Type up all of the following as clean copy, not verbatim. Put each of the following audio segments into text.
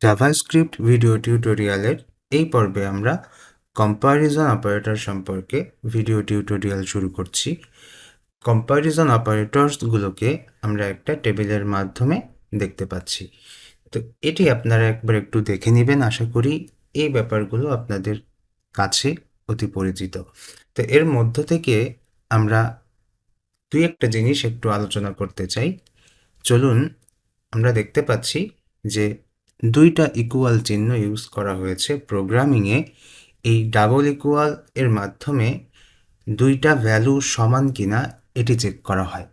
JavaScript video টিউটোরিয়ালের এই পর্বে আমরা কম্প্যারিজন অপারেটর সম্পর্কে ভিডিও টিউটোরিয়াল শুরু করছি। কম্প্যারিজন অপারেটরসগুলোকে আমরা একটা টেবিলের মাধ্যমে দেখতে পাচ্ছি। তো এটি আপনারা একবার একটু দেখে নেবেন। আশা করি এই ব্যাপারগুলো আপনাদের কাছে অতি পরিচিত। তো এর মধ্য থেকে আমরা দুই একটা জিনিস একটু আলোচনা করতে চাই। চলুন, আমরা দেখতে পাচ্ছি যে দুইটা ইকুয়াল চিহ্ন ইউজ করা হয়েছে প্রোগ্রামিংয়ে। এই ডাবল ইকুয়াল এর মাধ্যমে দুইটা ভ্যালু সমান কিনা এটি চেক করা হয়।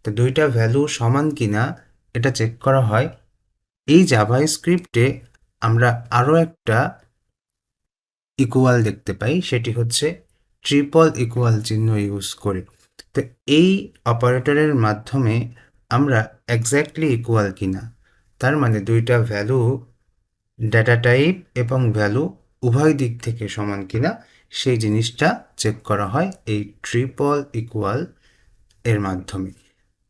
তো দুইটা ভ্যালু সমান কিনা এটা চেক করা হয় এই জাভাস্ক্রিপ্টে। আমরা আরও একটা ইকুয়াল দেখতে পাই, সেটি হচ্ছে ট্রিপল ইকুয়াল চিহ্ন ইউজ করে। তো এই অপারেটরের মাধ্যমে আমরা এক্স্যাক্টলি ইকুয়াল কিনা, তার মানে দুইটা ভ্যালু ডেটা টাইপ এবং ভ্যালু উভয় দিক থেকে সমান কিনা সেই জিনিসটা চেক করা হয় এই ট্রিপল ইকুয়াল এর মাধ্যমে।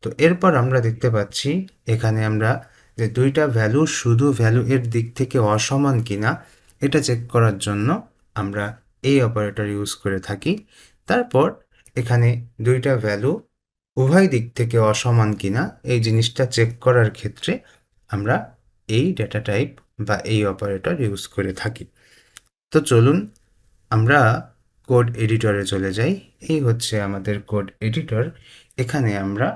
তো এরপর আমরা দেখতে পাচ্ছি এখানে আমরা যে দুইটা ভ্যালু শুধু ভ্যালু এর দিক থেকে অসমান কিনা এটা চেক করার জন্য আমরা এই অপারেটর ইউজ করে থাকি। তারপর এখানে দুইটা ভ্যালু উভয় দিক থেকে অসমান কিনা এই জিনিসটা চেক করার ক্ষেত্রে আমরা এই ডেটা টাইপ বা এই অপারেটর ইউজ করে থাকি। তো চলুন আমরা কোড এডিটরে চলে যাই। এই হচ্ছে আমাদের কোড এডিটর। এখানে আমরা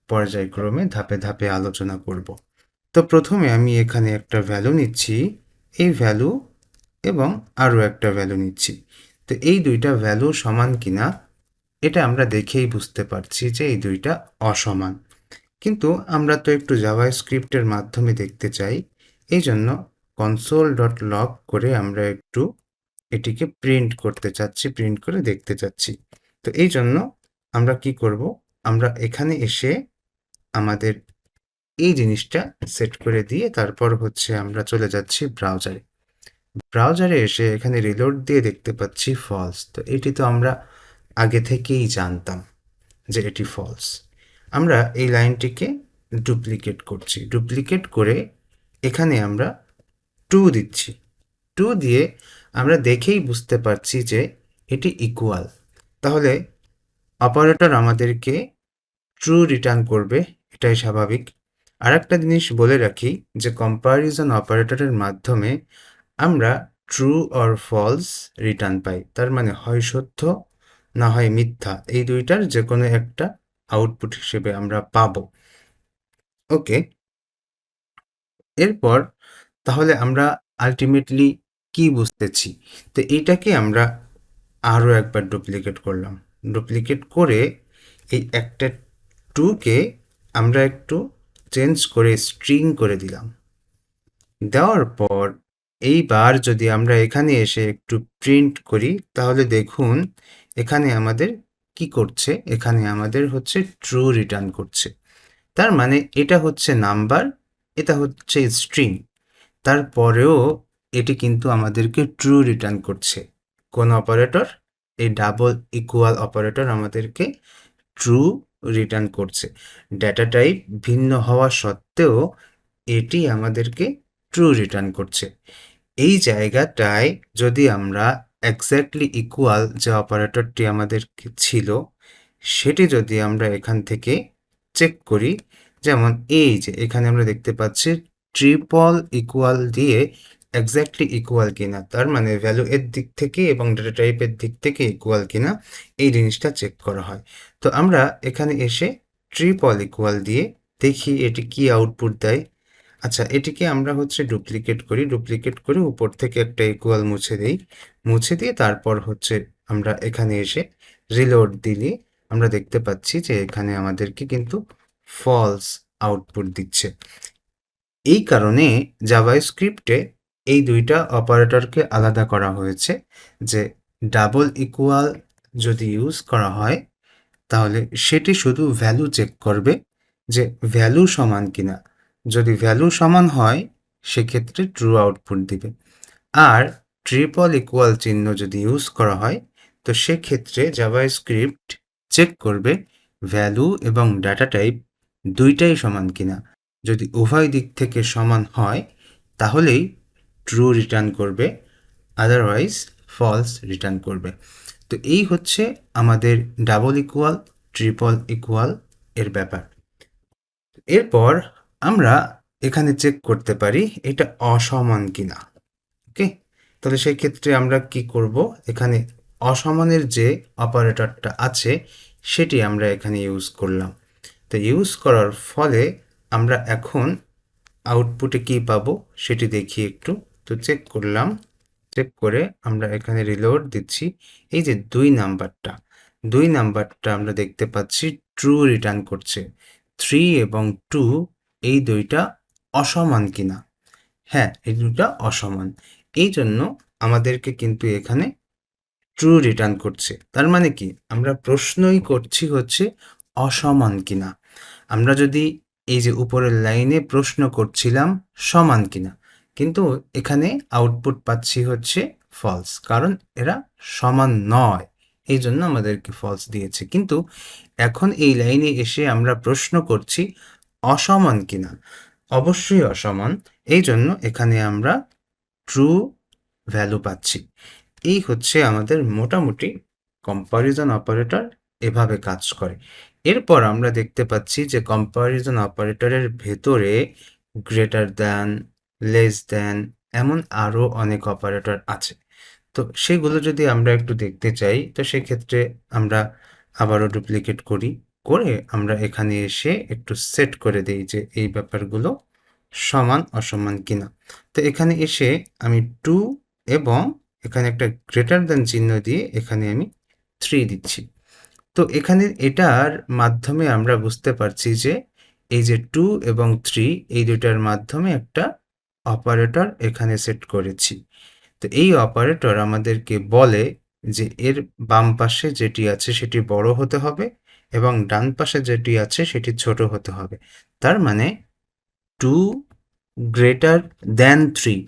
পর্যায়ক্রমে ধাপে ধাপে আলোচনা করব। তো প্রথমে আমি এখানে একটা ভ্যালু নিচ্ছি, এই ভ্যালু এবং আরও একটা ভ্যালু নিচ্ছি। তো এই দুইটা ভ্যালু সমান কিনা এটা আমরা দেখেই বুঝতে পারছি যে এই দুইটা অসমান। কিন্তু আমরা তো একটু জাভাস্ক্রিপ্টের মাধ্যমে দেখতে চাই, এই জন্য console.log করে আমরা একটু এটিকে প্রিন্ট করতে চাচ্ছি, প্রিন্ট করে দেখতে চাচ্ছি। তো এই জন্য আমরা কি করব, আমরা এখানে এসে আমাদের এই জিনিসটা সেট করে দিয়ে তারপর হচ্ছে আমরা চলে যাচ্ছি ব্রাউজারে। ব্রাউজারে এসে এখানে রিলোড দিয়ে দেখতে পাচ্ছি ফলস। তো এটি তো আমরা আগে থেকেই জানতাম যে এটি ফলস। আমরা এই লাইনটিকে ডুপ্লিকেট করছি, ডুপ্লিকেট করে এখানে আমরা 2 দিচ্ছি। 2 দিয়ে আমরা দেখেই বুঝতে পারছি যে এটি ইকুয়াল। তাহলে অপারেটর আমাদেরকে ট্রু রিটার্ন করবে, এটাই স্বাভাবিক। আরেকটা জিনিস বলে রাখি যে কম্প্যারিজন অপারেটরের মাধ্যমে আমরা ট্রু অর ফলস রিটার্ন পাই। তার মানে হয় সত্য না হয় মিথ্যা, এই দুইটার যে কোনো একটা আউটপুট হিসেবে আমরা পাবো। ওকে, এরপর তাহলে আমরা আলটিমেটলি কি বুঝতেছি? তো এইটাকে আমরা আরও একবার ডুপ্লিকেট করলাম। ডুপ্লিকেট করে এই একটা 2 কে আমরা একটু চেঞ্জ করে স্ট্রিং করে দিলাম। দেওয়ার পর এইবার যদি আমরা এখানে এসে একটু প্রিন্ট করি তাহলে দেখুন এখানে আমাদের কি করছে, এখানে আমাদের হচ্ছে ট্রু রিটার্ন করছে। তার মানে এটা হচ্ছে নাম্বার, এটা হচ্ছে স্ট্রিং, তারপরেও এটি কিন্তু আমাদেরকে ট্রু রিটার্ন করছে। কোন অপারেটর? এই ডাবল ইকুয়াল অপারেটর আমাদেরকে ট্রু রিটার্ন করছে। ডেটা টাইপ ভিন্ন হওয়া সত্ত্বেও এটি আমাদেরকে ট্রু রিটার্ন করছে। এই জায়গাটায় যদি আমরা এক্স্যাক্টলি ইকুয়াল যে অপারেটরটি আমাদের ছিল সেটি যদি আমরা এখান থেকে চেক করি, যেমন এই যে এখানে আমরা দেখতে পাচ্ছি ট্রিপল ইকুয়াল দিয়ে এক্স্যাক্টলি ইকুয়াল কিনা, তার মানে ভ্যালু এর দিক থেকে এবং ডেটা টাইপের দিক থেকে ইকুয়াল কিনা এই জিনিসটা চেক করা হয়। তো আমরা এখানে এসে ট্রিপল ইকুয়াল দিয়ে দেখি এটি কি আউটপুট দেয়। আচ্ছা, এটিকে আমরা হচ্ছে ডুপ্লিকেট করি, ডুপ্লিকেট করে উপর থেকে একটা ইকুয়াল মুছে দেই, মুছে দিয়ে তারপর হচ্ছে আমরা এখানে এসে রিলোড দিলে আমরা দেখতে পাচ্ছি যে এখানে আমাদেরকে কিন্তু ফলস আউটপুট দিচ্ছে। এই কারণে জাভাস্ক্রিপ্টে এই দুইটা অপারেটরকে আলাদা করা হয়েছে যে ডাবল ইকুয়াল যদি ইউজ করা হয় তাহলে সেটি শুধু ভ্যালু চেক করবে যে ভ্যালু সমান কিনা। যদি ভ্যালু সমান হয় সেক্ষেত্রে ট্রু আউটপুট দিবে। আর ট্রিপল ইকুয়াল চিহ্ন যদি ইউজ করা হয় তো সেক্ষেত্রে জাভাস্ক্রিপ্ট চেক করবে ভ্যালু এবং ডাটা টাইপ দুইটাই সমান কিনা। যদি উভয় দিক থেকে সমান হয় তাহলেই ট্রু রিটার্ন করবে, আদারওয়াইজ ফলস রিটার্ন করবে। তো এই হচ্ছে আমাদের ডাবল ইকুয়াল, ট্রিপল ইকুয়াল এর ব্যাপার। এরপর আমরা এখানে চেক করতে পারি এটা অসমান কিনা। ওকে, তাহলে সেই ক্ষেত্রে আমরা কি করব, এখানে অসমানের যে অপারেটরটা আছে সেটি আমরা এখানে ইউজ করলাম। তো ইউজ করার ফলে আমরা এখন আউটপুটে কি পাবো সেটি দেখি একটু। তো চেক করলাম, চেক করে আমরা এখানে রিলোড দিচ্ছি। এই যে 2 নাম্বারটা আমরা দেখতে পাচ্ছি ট্রু রিটার্ন করছে। 3 এবং 2 এই দুইটা অসমান কিনা। হ্যাঁ, এই দুটা অসমান, এই জন্য আমাদেরকে কিন্তু এখানে ট্রু রিটার্ন করছে। তার মানে কি, আমরা প্রশ্নই করছি হচ্ছে অসমান কিনা। আমরা যদি এই যে উপরের লাইনে প্রশ্ন করছিলাম সমান কিনা, কিন্তু এখানে আউটপুট পাচ্ছি হচ্ছে ফলস, কারণ এরা সমান নয়, এই জন্য আমাদেরকে ফলস দিয়েছে। কিন্তু এখন এই লাইনে এসে আমরা প্রশ্ন করছি অসমান কিনা, অবশ্যই অসমান, এই জন্য এখানে আমরা ট্রু ভ্যালু পাচ্ছি। এই হচ্ছে আমাদের মোটামুটি কম্প্যারিজন অপারেটর এভাবে কাজ করে। এরপর আমরা দেখতে পাচ্ছি যে কম্প্যারিজন অপারেটরের ভেতরে গ্রেটার দ্যান, লেস দ্যান এমন আরও অনেক অপারেটর আছে। তো সেগুলো যদি আমরা একটু দেখতে চাই, তো সেক্ষেত্রে আমরা আবারও ডুপ্লিকেট করি, করে আমরা এখানে এসে একটু সেট করে দিই যে এই ব্যাপারগুলো সমান অসমান কিনা। তো এখানে এসে আমি 2 এবং এখানে একটা গ্রেটার দ্যান চিহ্ন দিয়ে এখানে আমি 3 দিচ্ছি। তো এখানে এটার মাধ্যমে আমরা বুঝতে পারছি যে এই যে 2 এবং 3 এই দুটার মাধ্যমে একটা অপারেটর এখানে সেট করেছি। তো এই অপারেটর আমাদেরকে বলে যে এর বাম পাশে যেটি আছে সেটি বড় হতে হবে এবং ডান পাশে যেটি আছে সেটি ছোট হতে হবে। তার মানে 2 গ্রেটার দ্যান 3,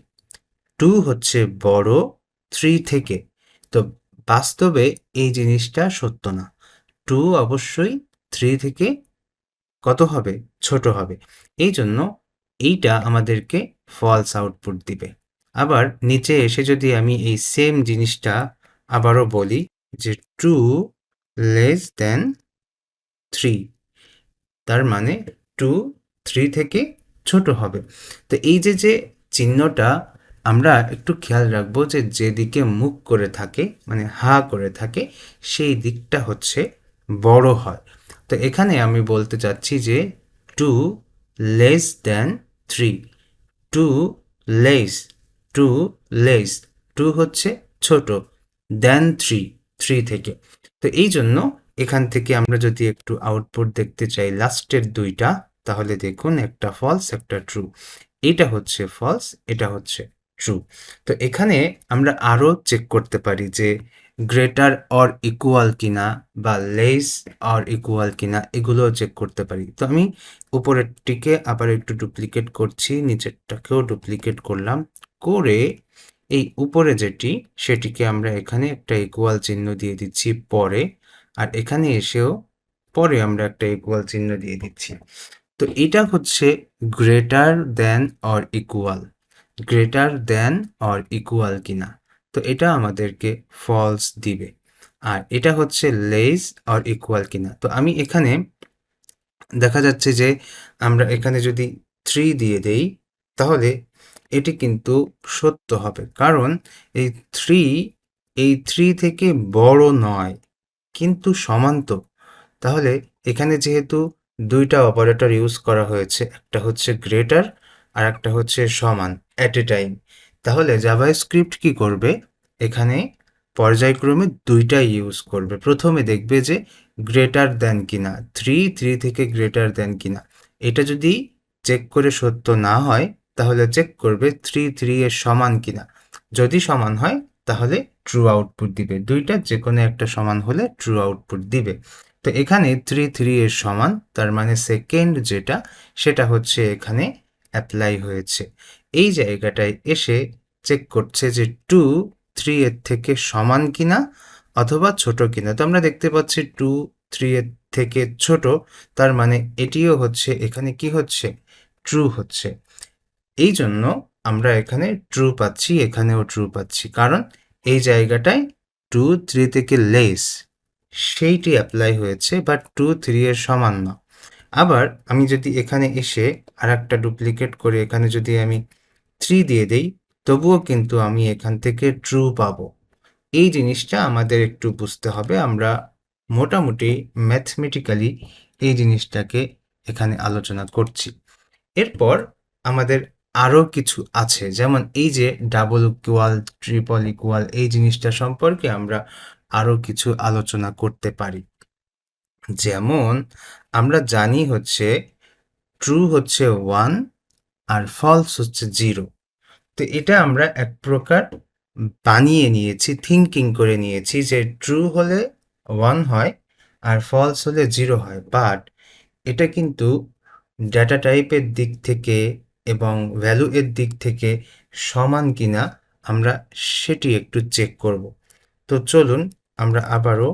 2 হচ্ছে বড় 3 থেকে। তো বাস্তবে এই জিনিসটা সত্য না, 2 অবশ্যই 3 থেকে কত হবে, ছোট হবে। এই জন্য এইটা আমাদেরকে ফলস আউটপুট দিবে। আবার নিচে এসে যদি আমি এই সেম জিনিসটা আবারও বলি যে 2 লেস দ্যান 3, তার মানে 2 3 থেকে ছোট হবে। তো এই যে চিহ্নটা আমরা একটু খেয়াল রাখবো যে যেদিকে মুখ করে থাকে, মানে হা করে থাকে, সেই দিকটা হচ্ছে বড় হয়। তো এখানে আমি বলতে চাচ্ছি যে 2 লেস দ্যান 3, 2 লেস, 2 লেস, 2 হচ্ছে ছোট, দ্যান 3, 3 থেকে। তো এই জন্য এখান থেকে আমরা যদি একটু আউটপুট দেখতে চাই লাস্টের দুইটা, তাহলে দেখুন একটা ফলস একটা ট্রু। এটা হচ্ছে ফলস, এটা হচ্ছে ট্রু। তো এখানে আমরা আরও চেক করতে পারি যে গ্রেটার অর ইকুয়াল কিনা বা লেস অর ইকুয়াল কিনা, এগুলোও চেক করতে পারি। তো আমি উপরেরটিকে আবার একটু ডুপ্লিকেট করছি, নিচেরটাকেও ডুপ্লিকেট করলাম, করে এই উপরে যেটি সেটিকে আমরা এখানে একটা ইকুয়াল চিহ্ন দিয়ে দিচ্ছি পরে, আর এখানে এসেও পরে আমরা একটা ইকুয়াল চিহ্ন দিয়ে দিচ্ছি। তো এটা হচ্ছে greater than or equal, greater than or equal কিনা। তো এটা আমাদেরকে ফলস দিবে। আর এটা হচ্ছে লেস অর ইকুয়াল কিনা। তো আমি এখানে দেখা যাচ্ছে যে আমরা এখানে যদি 3 দিয়ে দেই, তাহলে এটি কিন্তু সত্য হবে, কারণ এই 3 এই 3 থেকে বড় নয় কিন্তু সমান। তো তাহলে এখানে যেহেতু দুইটা অপারেটর ইউজ করা হয়েছে, একটা হচ্ছে গ্রেটার আর একটা হচ্ছে সমান অ্যাট এ টাইম, তাহলে জাভাস্ক্রিপ্ট কি করবে, এখানে পর্যায়ক্রমে দুইটাই ইউজ করবে। প্রথমে দেখবে যে গ্রেটার দ্যান কিনা, 3 থেকে গ্রেটার দ্যান কিনা। এটা যদি চেক করে সত্য না হয়, তাহলে চেক করবে 3 এর সমান কিনা। যদি সমান হয় তাহলে ট্রু আউটপুট দিবে, দুইটা যে কোনো একটা সমান হলে ট্রু আউটপুট দিবে। তো এখানে 3 এর সমান, তার মানে সেকেন্ড যেটা সেটা হচ্ছে এখানে অ্যাপ্লাই হয়েছে। এই জায়গাটায় এসে চেক করছে যে 2 3 এর থেকে সমান কিনা অথবা ছোট কিনা। তো আমরা দেখতে পাচ্ছি 2 3 এর থেকে ছোট, তার মানে এটিও হচ্ছে এখানে কি হচ্ছে, ট্রু হচ্ছে। এই জন্য আমরা এখানে ট্রু পাচ্ছি, এখানেও ট্রু পাচ্ছি, কারণ এই জায়গাটায় 2 3 থেকে লেস সেইটি অ্যাপ্লাই হয়েছে, বাট 2 3 এর সমান না। আবার আমি যদি এখানে এসে আরেকটা ডুপ্লিকেট করে এখানে যদি আমি 3 দিয়ে দেই, তবুও কিন্তু আমি এখান থেকে ট্রু পাবো। এই জিনিসটা আমাদের একটু বুঝতে হবে। আমরা মোটামুটি ম্যাথমেটিক্যালি এই জিনিসটাকে এখানে আলোচনা করছি। এরপর আমাদের আরও কিছু আছে, যেমন এই যে ডাবল ইকুয়াল, ট্রিপল ইকুয়াল, এই জিনিসটা সম্পর্কে আমরা আরও কিছু আলোচনা করতে পারি। যেমন আমরা জানি হচ্ছে ট্রু হচ্ছে 1 আর ফলস হচ্ছে 0। তো এটা আমরা এক প্রকার বানিয়ে নিয়েছি, থিঙ্কিং করে নিয়েছি যে ট্রু হলে 1 হয় আর ফলস হলে 0 হয়। বাট এটা কিন্তু ডেটা টাইপের দিক থেকে এবং ভ্যালু এর দিক থেকে সমান কিনা আমরা সেটি একটু চেক করব। তো চলুন আমরা আবারও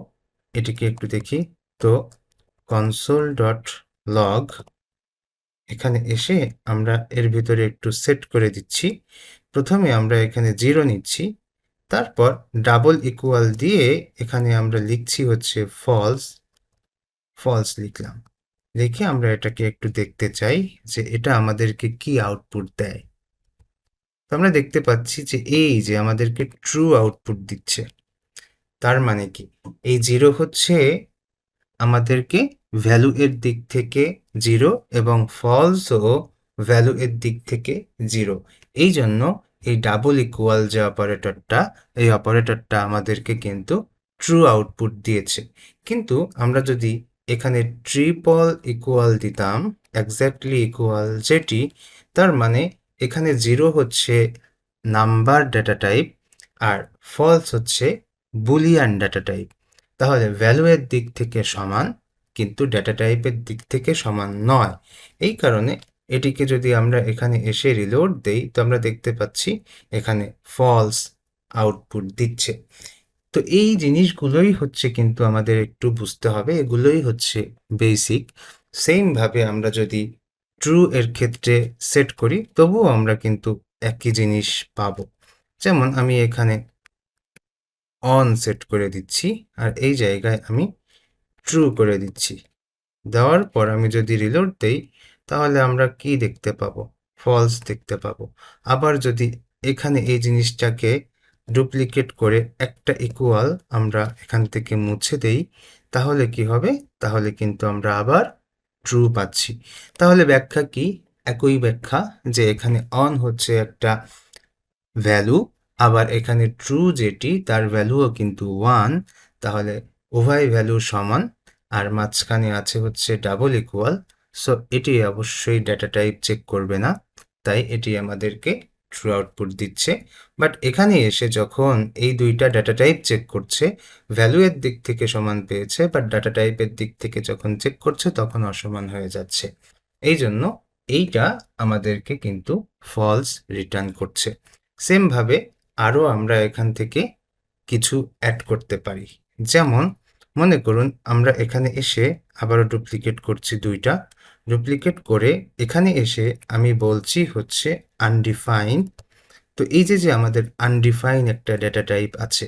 এটিকে একটু দেখি। তো console.log এখানে এসে আমরা এর ভিতরে একটু সেট করে দিচ্ছি। প্রথমে আমরা এখানে 0 নিচ্ছি, তারপর ডাবল ইকুয়াল দিয়ে এখানে আমরা লিখছি হচ্ছে ফলস লিখলাম। লিখে আমরা এটাকে একটু দেখতে চাই যে এটা আমাদেরকে কি আউটপুট দেয়। তো আমরা দেখতে পাচ্ছি যে এই যে আমাদেরকে ট্রু আউটপুট দিচ্ছে। তার মানে কি, এই 0 হচ্ছে আমাদেরকে ভ্যালু এর দিক থেকে 0 এবং ফলসও ভ্যালু এর দিক থেকে 0। এই জন্য এই ডাবল ইকুয়াল যে অপারেটরটা, এই অপারেটরটা আমাদেরকে কিন্তু ট্রু আউটপুট দিয়েছে। কিন্তু আমরা যদি এখানে ট্রিপল ইকুয়াল দিতাম, এক্স্যাক্টলি ইকুয়াল যেটি, তার মানে এখানে 0 হচ্ছে নাম্বার ডেটা টাইপ আর ফলস হচ্ছে বুলিয়ান ডেটা টাইপ। তাহলে ভ্যালু এর দিক থেকে সমান, কিন্তু ডেটা টাইপের দিক থেকে সমান নয়। এই কারণে এটিকে যদি আমরা এখানে এসে রিলোড দেই, তো আমরা দেখতে পাচ্ছি এখানে ফলস আউটপুট দিচ্ছে। তো এই জিনিসগুলোই হচ্ছে কিন্তু আমাদের একটু বুঝতে হবে, এগুলোই হচ্ছে বেসিক। সেমভাবে আমরা যদি ট্রু এর ক্ষেত্রে সেট করি, তবুও আমরা কিন্তু একই জিনিস পাবো। যেমন আমি এখানে অন সেট করে দিচ্ছি আর এই জায়গায় আমি ট্রু করে দিচ্ছি। দেওয়ার পর আমি যদি রিলোড দেই, তাহলে আমরা কি দেখতে পাবো? ফলস দেখতে পাবো। আবার যদি এখানে এই জিনিসটাকে ডুপ্লিকেট করে একটা ইকুয়াল আমরা এখান থেকে মুছে দেই, তাহলে কি হবে? তাহলে কিন্তু আমরা আবার ট্রু পাচ্ছি। তাহলে ব্যাখ্যা কি? একই ব্যাখ্যা, যে এখানে অন হচ্ছে একটা ভ্যালু, আবার এখানে ট্রু যেটি তার ভ্যালুও কিন্তু 1। তাহলে উভয় ভ্যালু সমান আর মাঝখানে আছে হচ্ছে ডাবল ইকুয়াল। সো এটি অবশ্যই ডেটা টাইপ চেক করবে না, তাই এটি আমাদেরকে ট্রু আউটপুট দিচ্ছে। বাট এখানে এসে যখন এই দুইটা ডেটা টাইপ চেক করছে, ভ্যালু এর দিক থেকে সমান পেয়েছে, বাট ডাটা টাইপের দিক থেকে যখন চেক করছে তখন অসমান হয়ে যাচ্ছে। এই জন্য এইটা আমাদেরকে কিন্তু ফলস রিটার্ন করছে। সেমভাবে আরও আমরা এখান থেকে কিছু অ্যাড করতে পারি। যেমন মনে করুন আমরা এখানে এসে আবারও ডুপ্লিকেট করছি দুইটা, ডুপ্লিকেট করে এখানে এসে আমি বলছি হচ্ছে আনডিফাইন। তো এই যে আমাদের আনডিফাইন একটা ডেটা টাইপ আছে,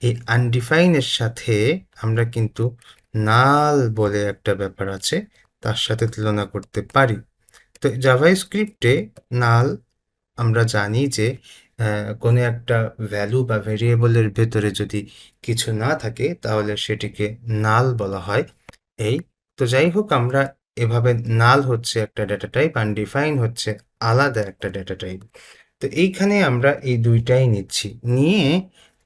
এই আনডিফাইনের সাথে আমরা কিন্তু নাল বলে একটা ব্যাপার আছে, তার সাথে তুলনা করতে পারি। তো জাভাস্ক্রিপ্টে নাল আমরা জানি যে কোনো একটা ভ্যালু বা ভেরিয়েবলের ভেতরে যদি কিছু না থাকে তাহলে সেটিকে নাল বলা হয়। এই তো যাই হোক, আমরা এভাবে নাল হচ্ছে একটা ডেটা টাইপ, আনডিফাইন হচ্ছে আলাদা একটা ডেটা টাইপ। তো এইখানে আমরা এই দুইটাই নিচ্ছি, নিয়ে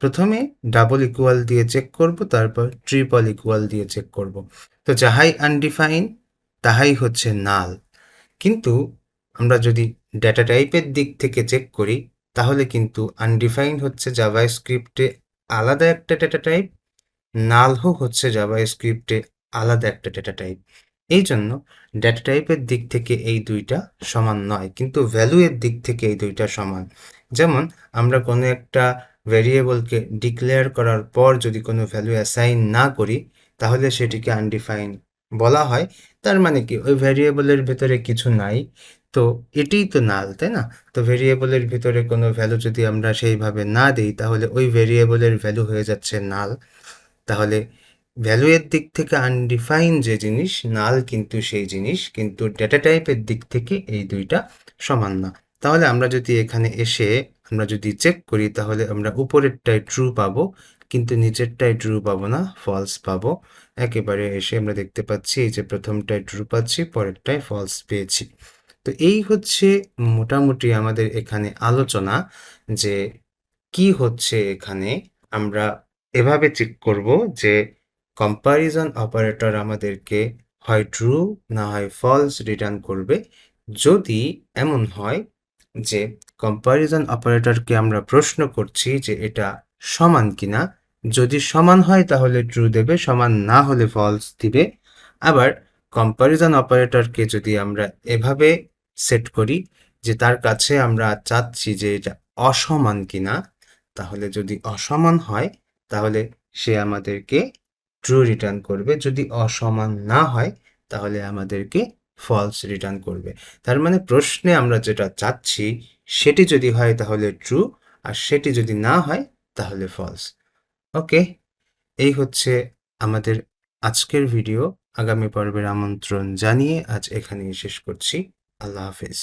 প্রথমে ডাবল ইকুয়াল দিয়ে চেক করব, তারপর ট্রিপল ইকুয়াল দিয়ে চেক করব। তো যাহাই আনডিফাইন তাহাই হচ্ছে নাল। কিন্তু আমরা যদি ডেটা টাইপের দিক থেকে চেক করি, তাহলে কিন্তু আনডিফাইন হচ্ছে জাভাস্ক্রিপ্টে আলাদা একটা ডেটা টাইপ, নালও হচ্ছে জাভাস্ক্রিপ্টে আলাদা একটা ডেটা টাইপ। এই জন্য ডেটা টাইপের দিক থেকে এই দুইটা সমান নয়, কিন্তু ভ্যালু এর দিক থেকে এই দুইটা সমান। যেমন আমরা কোনো একটা ভেরিয়েবলকে ডিক্লেয়ার করার পর যদি কোনো ভ্যালু অ্যাসাইন না করি, তাহলে সেটিকে আনডিফাইন বলা হয়। তার মানে কি, ওই ভ্যারিয়েবলের ভেতরে কিছু নাই, তো এটিই তো নাল, তাই না? তো ভেরিয়েবলের ভিতরে কোনো ভ্যালু যদি আমরা সেইভাবে না দিই তাহলে ওই ভেরিয়েবলের ভ্যালু হয়ে যাচ্ছে নাল। তাহলে ভ্যালু এর দিক থেকে আনডিফাইন যে জিনিস, নাল কিন্তু সেই জিনিস, কিন্তু ডেটা টাইপের দিক থেকে এই দুইটা সমান না। তাহলে আমরা যদি এখানে এসে আমরা যদি চেক করি তাহলে আমরা উপরেরটায় ট্রু পাবো, কিন্তু নিচেরটায় ট্রু পাবো না, ফলস পাবো। একেবারে এসে আমরা দেখতে পাচ্ছি এই যে প্রথমটায় ট্রু পাচ্ছি, পরেরটায় ফলস পেয়েছি। তো এই হচ্ছে মোটামুটি আমাদের এখানে আলোচনা যে কি হচ্ছে এখানে। আমরা এভাবে চেক করব যে কম্প্যারিজন অপারেটর আমাদেরকে হয় ট্রু না হয় ফলস রিটার্ন করবে। যদি এমন হয় যে কম্প্যারিজন অপারেটরকে আমরা প্রশ্ন করছি যে এটা সমান কিনা, যদি সমান হয় তাহলে ট্রু দেবে, সমান না হলে ফলস দিবে। আবার কম্প্যারিজন অপারেটরকে যদি আমরা এভাবে সেট করি যে তার কাছে আমরা চাচ্ছি যে এটা অসমান কিনা, তাহলে যদি অসমান হয় তাহলে সে আমাদেরকে ট্রু রিটার্ন করবে, যদি অসমান না হয় তাহলে আমাদেরকে ফলস রিটার্ন করবে। তার মানে প্রশ্নে আমরা যেটা চাচ্ছি সেটি যদি হয় তাহলে ট্রু, আর সেটি যদি না হয় তাহলে ফলস। ওকে, এই হচ্ছে আমাদের আজকের ভিডিও। আগামী পর্বের আমন্ত্রণ জানিয়ে আজ এখানেই শেষ করছি। আল্লাহ হাফেজ।